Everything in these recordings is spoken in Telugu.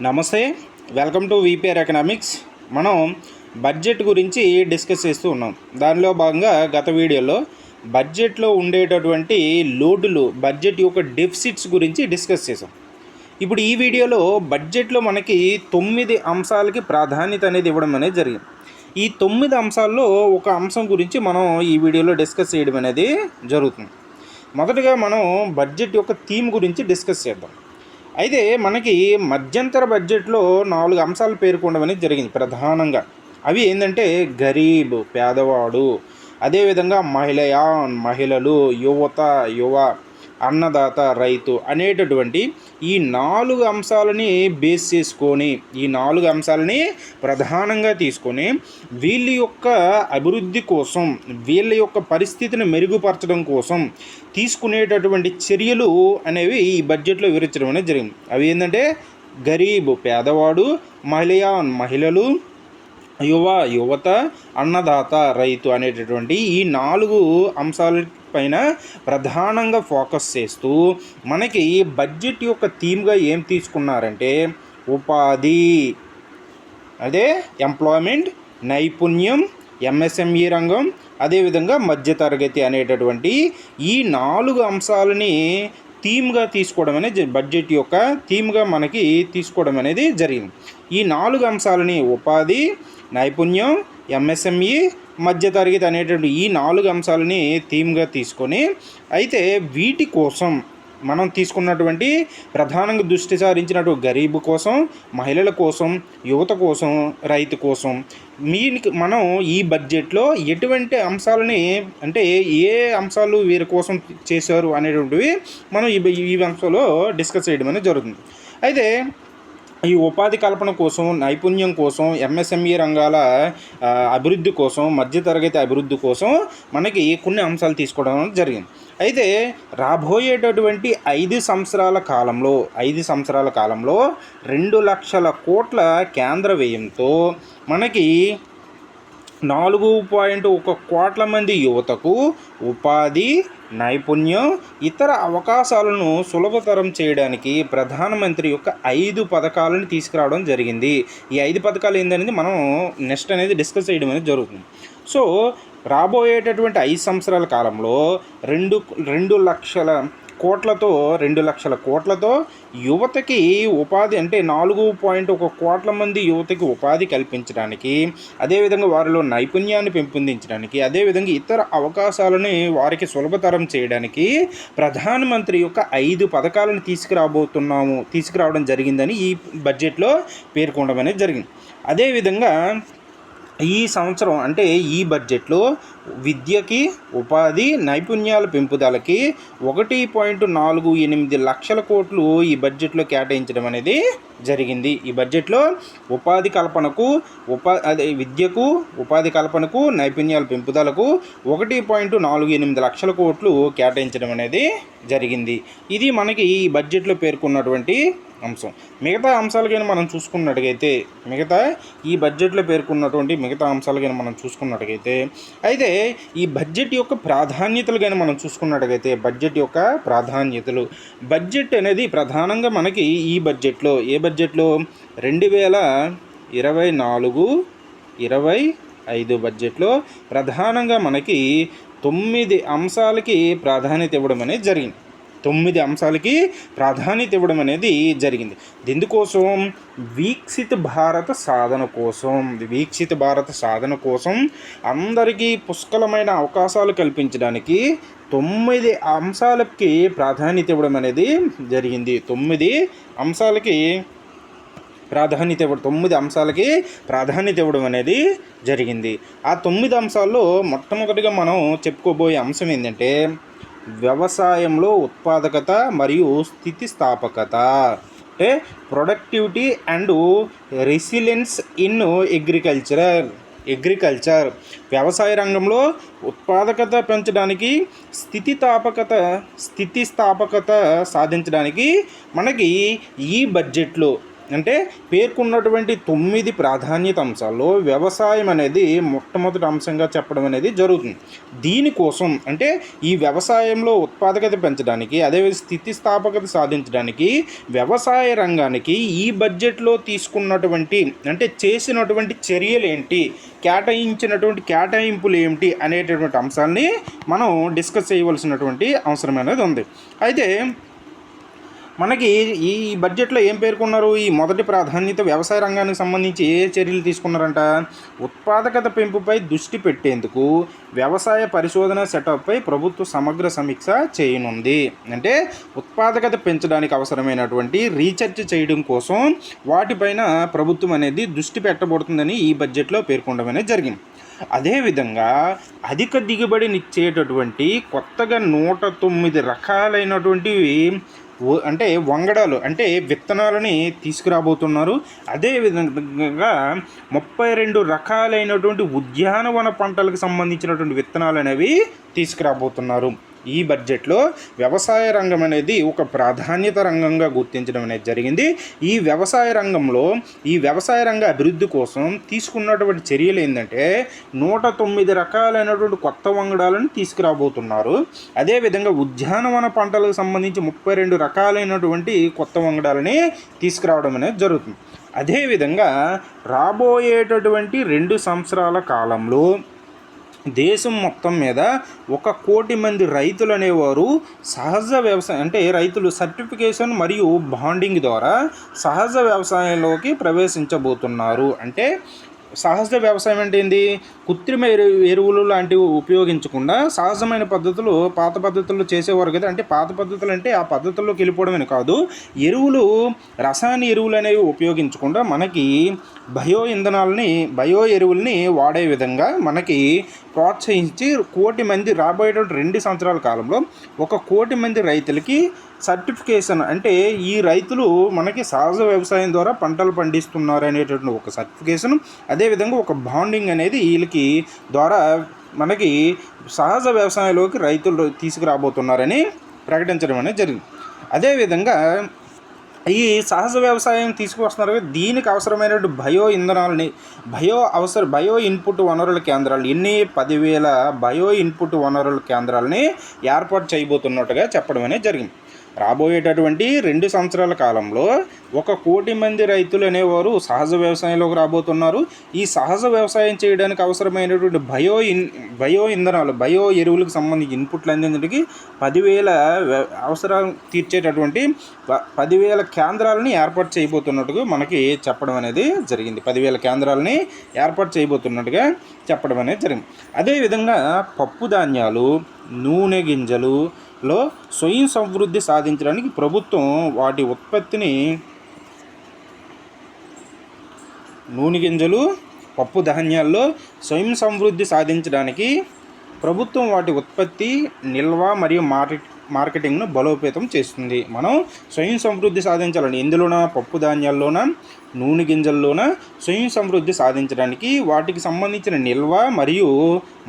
నమస్తే, వెల్కమ్ టు వీపీఆర్ ఎకనామిక్స్. మనం బడ్జెట్ గురించి డిస్కస్ చేస్తూ ఉన్నాం. దానిలో భాగంగా గత వీడియోలో బడ్జెట్లో ఉండేటటువంటి లోటులు, బడ్జెట్ యొక్క డెఫిసిట్స్ గురించి డిస్కస్ చేసాం. ఇప్పుడు ఈ వీడియోలో బడ్జెట్లో మనకి 9 అంశాలకి ప్రాధాన్యత అనేది ఇవ్వడం అనేది జరిగింది. ఈ 9 అంశాల్లో ఒక అంశం గురించి మనం ఈ వీడియోలో డిస్కస్ చేయడం అనేది జరుగుతుంది. మొదటగా మనం బడ్జెట్ యొక్క థీమ్ గురించి డిస్కస్ చేద్దాం. అయితే మనకి మధ్యంతర బడ్జెట్లో 4 అంశాలు పేర్కొనడం అనేది జరిగింది ప్రధానంగా. అవి ఏంటంటే గరీబ్ పేదవాడు, అదేవిధంగా మహిళలు, యువ, అన్నదాత రైతు అనేటటువంటి ఈ 4 అంశాలని బేస్ చేసుకొని, ఈ 4 అంశాలని ప్రధానంగా తీసుకొని వీళ్ళ యొక్క అభివృద్ధి కోసం, వీళ్ళ యొక్క పరిస్థితిని మెరుగుపరచడం కోసం తీసుకునేటటువంటి చర్యలు అనేవి ఈ బడ్జెట్లో వివరించడం అనేది జరిగింది. అవి ఏంటంటే గరీబ్ పేదవాడు, మహిళలు, యువత, అన్నదాత రైతు అనేటటువంటి ఈ 4 అంశాల పైన ప్రధానంగా ఫోకస్ చేస్తూ మనకి బడ్జెట్ యొక్క థీమ్గా ఏం తీసుకున్నారంటే ఉపాధి, అదే ఎంప్లాయ్మెంట్, నైపుణ్యం, ఎంఎస్ఎంఈ రంగం, అదేవిధంగా మధ్యతరగతి అనేటటువంటి ఈ 4 అంశాలని థీమ్గా తీసుకోవడం అనేది బడ్జెట్ యొక్క థీమ్గా మనకి తీసుకోవడం అనేది జరిగింది. ఈ 4 అంశాలని ఉపాధి, నైపుణ్యం, ఎంఎస్ఎంఈ, మధ్యతరగతి అనేటువంటి ఈ 4 అంశాలని థీమ్గా తీసుకొని, అయితే వీటి కోసం మనం తీసుకున్నటువంటి ప్రధానంగా దృష్టి సారించినటువంటి గరీబు కోసం, మహిళల కోసం, యువత కోసం, రైతు కోసం మనం ఈ బడ్జెట్లో ఎటువంటి అంశాలని, అంటే ఏ అంశాలు వీరి కోసం చేశారు అనేటువంటివి మనం ఈ అంశంలో డిస్కస్ చేయడం అనేది జరుగుతుంది. అయితే ఈ ఉపాధి కల్పన కోసం, నైపుణ్యం కోసం, ఎంఎస్ఎంఈ రంగాల అభివృద్ధి కోసం, మధ్యతరగతి అభివృద్ధి కోసం మనకి కొన్ని అంశాలు తీసుకోవడం జరిగింది. అయితే రాబోయేటటువంటి 5 సంవత్సరాల కాలంలో 2 లక్షల కోట్ల కేంద్ర వ్యయంతో మనకి 4.1 కోట్ల మంది యువతకు ఉపాధి, నైపుణ్యం, ఇతర అవకాశాలను సులభతరం చేయడానికి ప్రధానమంత్రి యొక్క 5 పథకాలను తీసుకురావడం జరిగింది. ఈ 5 పథకాలు ఏందనేది మనం నెక్స్ట్ అనేది డిస్కస్ చేయడం అనేది జరుగుతుంది. సో రాబోయేటటువంటి 5 సంవత్సరాల కాలంలో 2 లక్షల కోట్లతో యువతకి ఉపాధి, అంటే 4.1 కోట్ల మంది యువతకి ఉపాధి కల్పించడానికి, అదేవిధంగా వారిలో నైపుణ్యాన్ని పెంపొందించడానికి, అదేవిధంగా ఇతర అవకాశాలను వారికి సులభతరం చేయడానికి ప్రధానమంత్రి యొక్క 5 పథకాలను తీసుకురావడం జరిగిందని ఈ బడ్జెట్లో పేర్కొనడం అనేది జరిగింది. అదేవిధంగా ఈ సంవత్సరం, అంటే ఈ బడ్జెట్లో విద్యకి, ఉపాధి, నైపుణ్యాల పెంపుదలకి 1.48 లక్షల కోట్లు ఈ బడ్జెట్లో కేటాయించడం అనేది జరిగింది. ఈ బడ్జెట్లో విద్యకు, ఉపాధి కల్పనకు, నైపుణ్యాల పెంపుదలకు 1.48 లక్షల కోట్లు కేటాయించడం అనేది జరిగింది. ఇది మనకి ఈ బడ్జెట్లో పేర్కొన్నటువంటి అంశం. మిగతా అంశాలు కానీ మనం చూసుకున్నట్టుగైతే, ఈ బడ్జెట్లో పేర్కొన్నటువంటి మిగతా అంశాలు కానీ మనం చూసుకున్నట్టుగైతే, అయితే ఈ బడ్జెట్ యొక్క ప్రాధాన్యతలు కానీ మనం చూసుకున్నట్టుగైతే, బడ్జెట్ అనేది ప్రధానంగా మనకి ఈ బడ్జెట్లో 2024-25 బడ్జెట్లో ప్రధానంగా మనకి 9 అంశాలకి ప్రాధాన్యత ఇవ్వడం అనేది జరిగింది. 9 అంశాలకి ప్రాధాన్యత ఇవ్వడం అనేది జరిగింది. దీనికోసం వీక్షిత భారత సాధన కోసం అందరికీ పుష్కలమైన అవకాశాలు కల్పించడానికి 9 అంశాలకి ప్రాధాన్యత ఇవ్వడం అనేది జరిగింది. 9 అంశాలకి ప్రాధాన్యత ఇవ్వడం అనేది జరిగింది. ఆ 9 అంశాల్లో మొట్టమొదటిగా మనం చెప్పుకోబోయే అంశం ఏంటంటే వ్యవసాయంలో ఉత్పాదకత మరియు స్థితిస్థాపకత, అంటే productivity and resilience in agriculture. వ్యవసాయ రంగంలో ఉత్పాదకత పెంచడానికి, స్థితిస్థాపకత సాధించడానికి మనకి ఈ బడ్జెట్లో అంటే పేర్కొన్నటువంటి 9 ప్రాధాన్యత అంశాల్లో వ్యవసాయం అనేది మొట్టమొదటి అంశంగా చెప్పడం అనేది జరుగుతుంది. దీనికోసం అంటే ఈ వ్యవసాయంలో ఉత్పాదకత పెంచడానికి, అదేవిధంగా స్థితిస్థాపకత సాధించడానికి వ్యవసాయ రంగానికి ఈ బడ్జెట్లో తీసుకున్నటువంటి అంటే చేసినటువంటి చర్యలు ఏంటి, కేటాయించినటువంటి కేటాయింపులు ఏమిటి అనేటటువంటి అంశాలని మనం డిస్కస్ చేయవలసినటువంటి అవసరం అనేది ఉంది. అయితే మనకి ఈ బడ్జెట్లో ఏం పేర్కొన్నారు? ఈ మొదటి ప్రాధాన్యత వ్యవసాయ రంగానికి సంబంధించి ఏ చర్యలు తీసుకున్నారంట? ఉత్పాదకత పెంపుపై దృష్టి పెట్టేందుకు వ్యవసాయ పరిశోధన సెటప్పై ప్రభుత్వ సమగ్ర సమీక్ష చేయనుంది. అంటే ఉత్పాదకత పెంచడానికి అవసరమైనటువంటి రీసెర్చ్ చేయడం కోసం వాటిపైన ప్రభుత్వం అనేది దృష్టి పెట్టబడుతుందని ఈ బడ్జెట్లో పేర్కొనడం అనేది జరిగింది. అదేవిధంగా అధిక దిగుబడినిచ్చేటటువంటి కొత్తగా 109 రకాలైనటువంటివి అంటే వంగడాలు అంటే విత్తనాలని తీసుకురాబోతున్నారు. అదేవిధంగా 32 రకాలైనటువంటి ఉద్యానవన పంటలకు సంబంధించినటువంటి విత్తనాలు అనేవి తీసుకురాబోతున్నారు. ఈ బడ్జెట్లో వ్యవసాయ రంగం అనేది ఒక ప్రాధాన్యత రంగంగా గుర్తించడం అనేది జరిగింది. ఈ వ్యవసాయ రంగంలో ఈ వ్యవసాయ రంగ అభివృద్ధి కోసం తీసుకున్నటువంటి చర్యలు ఏంటంటే 109 రకాలైనటువంటి కొత్త వంగడాలను తీసుకురాబోతున్నారు. అదేవిధంగా ఉద్యానవన పంటలకు సంబంధించి 32 రకాలైనటువంటి కొత్త వంగడాలని తీసుకురావడం అనేది జరుగుతుంది. అదేవిధంగా రాబోయేటటువంటి 2 సంవత్సరాల కాలంలో దేశం మొత్తం మీద 1 కోటి మంది రైతులు అనేవారు సహజ వ్యవసాయం అంటే రైతులు సర్టిఫికేషన్ మరియు బాండింగ్ ద్వారా సహజ వ్యవసాయంలోకి ప్రవేశించబోతున్నారు. అంటే సహజ వ్యవసాయం అంటే ఏంది? కృత్రిమ ఎరువులు లాంటివి ఉపయోగించకుండా సహజమైన పద్ధతులు పాత పద్ధతుల్లో చేసేవారు కదా. అంటే పాత పద్ధతులు అంటే ఆ పద్ధతుల్లోకి వెళ్ళిపోవడమని కాదు, రసాయన ఎరువులు అనేవి ఉపయోగించకుండా మనకి బయో ఎరువుల్ని వాడే విధంగా మనకి ప్రోత్సహించి రాబోయేటువంటి 2 సంవత్సరాల కాలంలో 1 కోటి మంది రైతులకి సర్టిఫికేషన్ అంటే ఈ రైతులు మనకి సహజ వ్యవసాయం ద్వారా పంటలు పండిస్తున్నారు అనేటటువంటి ఒక సర్టిఫికేషన్, అదేవిధంగా ఒక బాండింగ్ అనేది వీళ్ళకి ద్వారా మనకి సహజ వ్యవసాయంలోకి రైతులు తీసుకురాబోతున్నారని ప్రకటించడం అనేది జరిగింది. అదేవిధంగా ఈ సహజ వ్యవసాయం తీసుకువస్తున్నారు. దీనికి అవసరమైనటువంటి బయో ఇన్పుట్ వనరుల కేంద్రాలు 10,000 బయో ఇన్పుట్ వనరుల కేంద్రాలని ఏర్పాటు చేయబోతున్నట్టుగా చెప్పడం అనేది జరిగింది. రాబోయేటటువంటి 2 సంవత్సరాల కాలంలో 1 కోటి మంది రైతులు అనేవారు సహజ వ్యవసాయంలోకి రాబోతున్నారు. ఈ సహజ వ్యవసాయం చేయడానికి అవసరమైనటువంటి బయో ఎరువులకు సంబంధించి ఇన్పుట్లు అందించడానికి 10,000 అవసరాలు తీర్చేటటువంటి 10,000 కేంద్రాలని ఏర్పాటు చేయబోతున్నట్టుగా మనకి చెప్పడం అనేది జరిగింది. 10,000 కేంద్రాలని ఏర్పాటు చేయబోతున్నట్టుగా చెప్పడం అనేది జరిగింది. అదేవిధంగా పప్పు ధాన్యాలు, నూనె గింజలులో స్వయం సమృద్ధి సాధించడానికి ప్రభుత్వం వాటి ఉత్పత్తిని నూనె గింజలు, పప్పు ధాన్యాల్లో స్వయం సమృద్ధి సాధించడానికి ప్రభుత్వం వాటి ఉత్పత్తి, నిల్వ మరియు మార్కెటింగ్ను బలోపేతం చేస్తుంది. మనం స్వయం సమృద్ధి సాధించాలని ఎందులోన? పప్పు ధాన్యాల్లోన, నూనె గింజల్లోన స్వయం సమృద్ధి సాధించడానికి వాటికి సంబంధించిన నిల్వ మరియు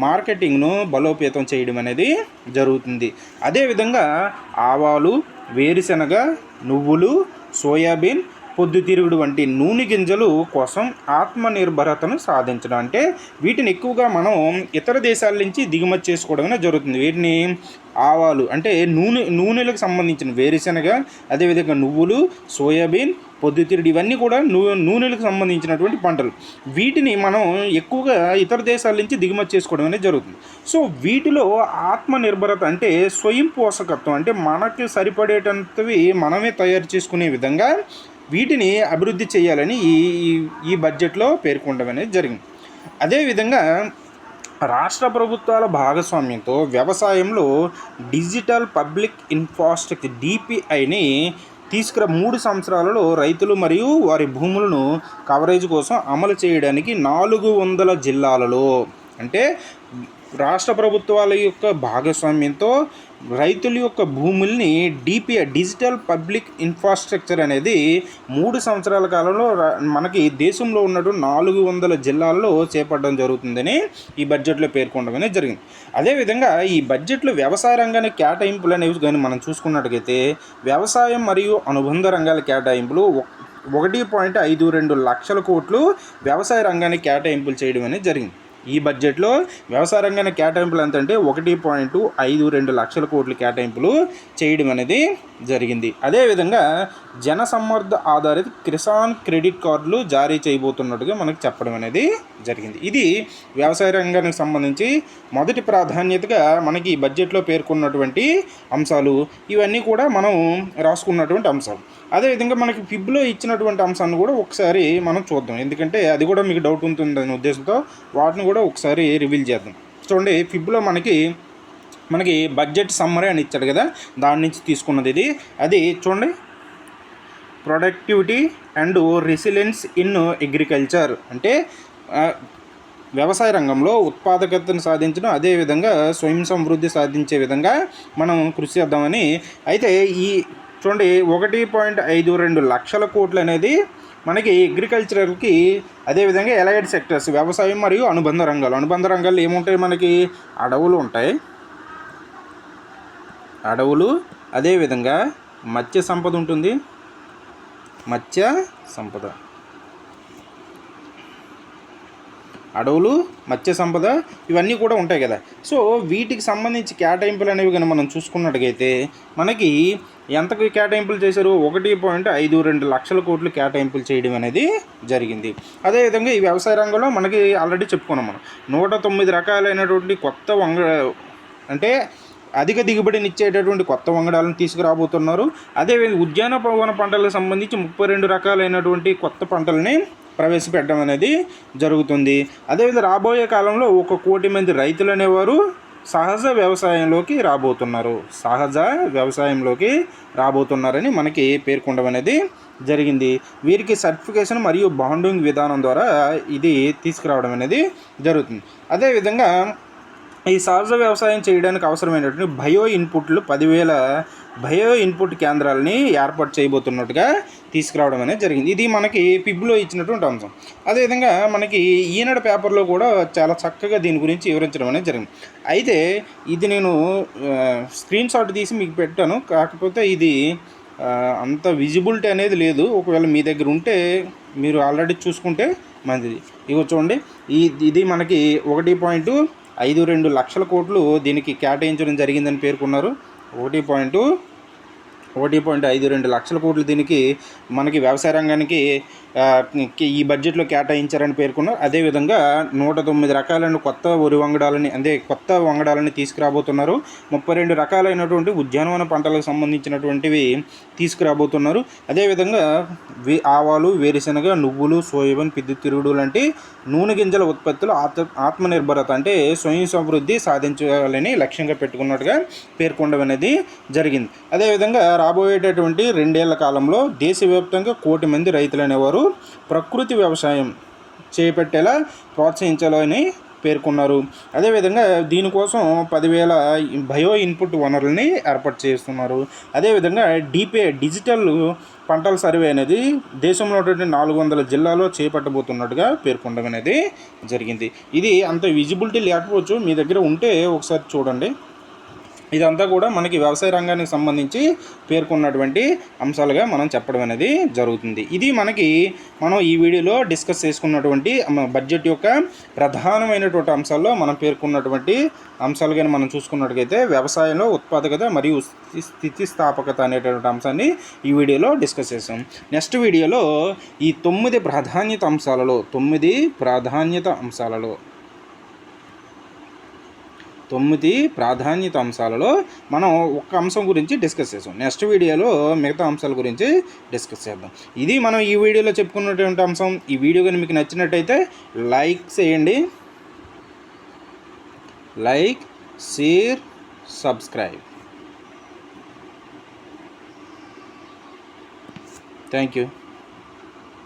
మార్కెటింగ్ను బలోపేతం చేయడం అనేది జరుగుతుంది. అదేవిధంగా ఆవాలు, వేరుశనగ, నువ్వులు, సోయాబీన్, పొద్దుతిరుగుడు వంటి నూనె గింజలు కోసం ఆత్మనిర్భరతను సాధించడం. అంటే వీటిని ఎక్కువగా మనం ఇతర దేశాల నుంచి దిగుమతి చేసుకోవడమే జరుగుతుంది. వీటిని ఆవాలు అంటే నూనెలకు సంబంధించిన వేరుశనగ, అదేవిధంగా నువ్వులు, సోయాబీన్, పొద్దుతిరుగుడు ఇవన్నీ కూడా నూనెలకు సంబంధించినటువంటి పంటలు. వీటిని మనం ఎక్కువగా ఇతర దేశాల నుంచి దిగుమతి చేసుకోవడం అనేది జరుగుతుంది. సో వీటిలో ఆత్మనిర్భరత అంటే స్వయం పోషకత్వం అంటే మనకి సరిపడేటంతవి మనమే తయారు చేసుకునే విధంగా వీటిని అభివృద్ధి చేయాలని ఈ బడ్జెట్లో పేర్కొనడం అనేది జరిగింది. అదేవిధంగా రాష్ట్ర ప్రభుత్వాల భాగస్వామ్యంతో వ్యవసాయంలో డిజిటల్ పబ్లిక్ ఇన్ఫ్రాస్ట్రక్చర్ DPIని 3 సంవత్సరాలలో రైతులు మరియు వారి భూములను కవరేజ్ కోసం అమలు చేయడానికి 400 జిల్లాలలో అంటే రాష్ట్ర ప్రభుత్వాల యొక్క భాగస్వామ్యంతో రైతుల యొక్క భూముల్ని DPI డిజిటల్ పబ్లిక్ ఇన్ఫ్రాస్ట్రక్చర్ అనేది 3 సంవత్సరాల కాలంలో మనకి దేశంలో ఉన్నటువంటి 400 జిల్లాల్లో చేపట్టడం జరుగుతుందని ఈ బడ్జెట్లో పేర్కొనడం అనేది జరిగింది. అదేవిధంగా ఈ బడ్జెట్లో వ్యవసాయ రంగానికి కేటాయింపులు అనేవి కానీ మనం చూసుకున్నట్టుగైతే వ్యవసాయం మరియు అనుబంధ రంగాల కేటాయింపులు 1.52 లక్షల కోట్లు వ్యవసాయ రంగానికి కేటాయింపులు చేయడం అనేది జరిగింది. ఈ బడ్జెట్లో వ్యవసాయ రంగానికి కేటాయింపులు ఎంత అంటే 1.52 లక్షల కోట్లు కేటాయింపులు చేయడం అనేది జరిగింది. అదేవిధంగా జనసమ్మర్ద ఆధారిత కిసాన్ క్రెడిట్ కార్డులు జారీ చేయబోతున్నట్టుగా మనకు చెప్పడం అనేది జరిగింది. ఇది వ్యవసాయ రంగానికి సంబంధించి మొదటి ప్రాధాన్యతగా మనకి ఈ బడ్జెట్లో పేర్కొన్నటువంటి అంశాలు. ఇవన్నీ కూడా మనం రాసుకున్నటువంటి అంశాలు. అదేవిధంగా మనకి ఫిబ్లో ఇచ్చినటువంటి అంశాన్ని కూడా ఒకసారి మనం చూద్దాం, ఎందుకంటే అది కూడా మీకు డౌట్ ఉంటుందనే ఉద్దేశంతో వాటిని కూడా ఒకసారి రివీల్ చేద్దాం. చూడండి, ఫిబ్లో మనకి బడ్జెట్ సమ్మరీ అని ఇచ్చాడు కదా, దాని నుంచి తీసుకున్నది ఇది. అది చూడండి, productivity and resilience in agriculture అంటే వ్యవసాయ రంగంలో ఉత్పాదకతను సాధించడం, అదేవిధంగా స్వయం సమృద్ధి సాధించే విధంగా మనం కృషి చేద్దామని. అయితే ఈ చూడండి 1.52 లక్షల కోట్లు అనేది మనకి అగ్రికల్చరల్కి, అదేవిధంగా ఎలైడ్ సెక్టర్స్ వ్యవసాయం మరియు అనుబంధ రంగాలు ఏముంటాయి, మనకి అడవులు ఉంటాయి, అదేవిధంగా మత్స్య సంపద ఉంటుంది, అడవులు, మత్స్య సంపద ఇవన్నీ కూడా ఉంటాయి కదా. సో వీటికి సంబంధించి కేటాయింపులు అనేవి కానీ మనం చూసుకున్నట్టుగైతే మనకి ఎంతకు కేటాయింపులు చేశారు, 1.52 లక్షల కోట్లు కేటాయింపులు చేయడం అనేది జరిగింది. అదేవిధంగా ఈ వ్యవసాయ రంగంలో మనకి ఆల్రెడీ చెప్పుకున్నాం మనం 109 రకాలైనటువంటి కొత్త అంటే అధిక దిగుబడిని ఇచ్చేటటువంటి కొత్త వంగడాలను తీసుకురాబోతున్నారు. అదేవిధంగా ఉద్యానవన పంటలకు సంబంధించి 32 రకాలైనటువంటి కొత్త పంటలని ప్రవేశపెట్టడం అనేది జరుగుతుంది. అదేవిధంగా రాబోయే కాలంలో 1 కోటి మంది రైతులు అనేవారు సహజ వ్యవసాయంలోకి రాబోతున్నారని మనకి పేర్కొనడం అనేది జరిగింది. వీరికి సర్టిఫికేషన్ మరియు బాండింగ్ విధానం ద్వారా ఇది తీసుకురావడం అనేది జరుగుతుంది. అదేవిధంగా ఈ సహజ వ్యవసాయం చేయడానికి అవసరమైనటువంటి బయో ఇన్పుట్లు 10,000 బయో ఇన్పుట్ కేంద్రాలని ఏర్పాటు చేయబోతున్నట్టుగా తీసుకురావడం అనేది జరిగింది. ఇది మనకి పిబ్లో ఇచ్చినటువంటి అంశం. అదేవిధంగా మనకి ఈనాడు పేపర్లో కూడా చాలా చక్కగా దీని గురించి వివరించడం అనేది జరిగింది. అయితే ఇది నేను స్క్రీన్ షాట్ తీసి మీకు పెట్టాను, కాకపోతే ఇది అంత విజిబిలిటీ అనేది లేదు. ఒకవేళ మీ దగ్గర ఉంటే మీరు ఆల్రెడీ చూసుకుంటే మంచిది. ఇగో చూడండి, ఇది మనకి 1.52 లక్షల కోట్లు దీనికి కేటాయించడం జరిగిందని పేర్కొన్నారు. 1.52 లక్షల కోట్లు దీనికి మనకి వ్యవసాయ రంగానికి ఈ బడ్జెట్లో కేటాయించారని పేర్కొన్నారు. అదేవిధంగా 109 రకాలైన కొత్త కొత్త వంగడాలని తీసుకురాబోతున్నారు. 32 రకాలైనటువంటి ఉద్యానవన పంటలకు సంబంధించినటువంటివి తీసుకురాబోతున్నారు. అదేవిధంగా ఆవాలు, వేరుశనగ, నువ్వులు, సోయాబీన్, పిద్దుతిరుగుడు లాంటి నూనె గింజల ఉత్పత్తులు ఆత్మనిర్భరత అంటే స్వయం సమృద్ధి సాధించాలని లక్ష్యంగా పెట్టుకున్నట్టుగా పేర్కొనడం అనేది జరిగింది. అదేవిధంగా రాబోయేటటువంటి 2 ఏళ్ల కాలంలో దేశవ్యాప్తంగా 1 కోటి మంది రైతులు అనేవారు ప్రకృతి వ్యవసాయం చేపట్టేలా ప్రోత్సహించాలని పేర్కొన్నారు. అదేవిధంగా దీనికోసం 10,000 బయో ఇన్పుట్ వనరుల్ని ఏర్పాటు చేస్తున్నారు. అదేవిధంగా డిజిటల్ పంటల సర్వే అనేది దేశంలో 400 జిల్లాల్లో చేపట్టబోతున్నట్టుగా పేర్కొనడం అనేది జరిగింది. ఇది అంత విజిబిలిటీ లేకపోవచ్చు, మీ దగ్గర ఉంటే ఒకసారి చూడండి. ఇదంతా కూడా మనకి వ్యవసాయ రంగానికి సంబంధించి పేర్కొన్నటువంటి అంశాలుగా మనం చెప్పడం అనేది జరుగుతుంది. ఇది మనం ఈ వీడియోలో డిస్కస్ చేసుకున్నటువంటి బడ్జెట్ యొక్క ప్రధానమైనటువంటి అంశాల్లో మనం పేర్కొన్నటువంటి అంశాలుగా మనం చూసుకున్నట్టుగైతే వ్యవసాయంలో ఉత్పాదకత మరియు స్థితిస్థాపకత అనేటువంటి అంశాన్ని ఈ వీడియోలో డిస్కస్ చేసాం. నెక్స్ట్ వీడియోలో ఈ 9 ప్రాధాన్యత అంశాలలో మనం ఒక అంశం గురించి డిస్కస్ చేసాం. నెక్స్ట్ వీడియోలో మిగతా అంశాల గురించి డిస్కస్ చేద్దాం. ఇది మనం ఈ వీడియోలో చెప్పుకున్నటువంటి అంశం. ఈ వీడియో కానీ మీకు నచ్చినట్టయితే లైక్ చేయండి, like, share, subscribe. Thank you.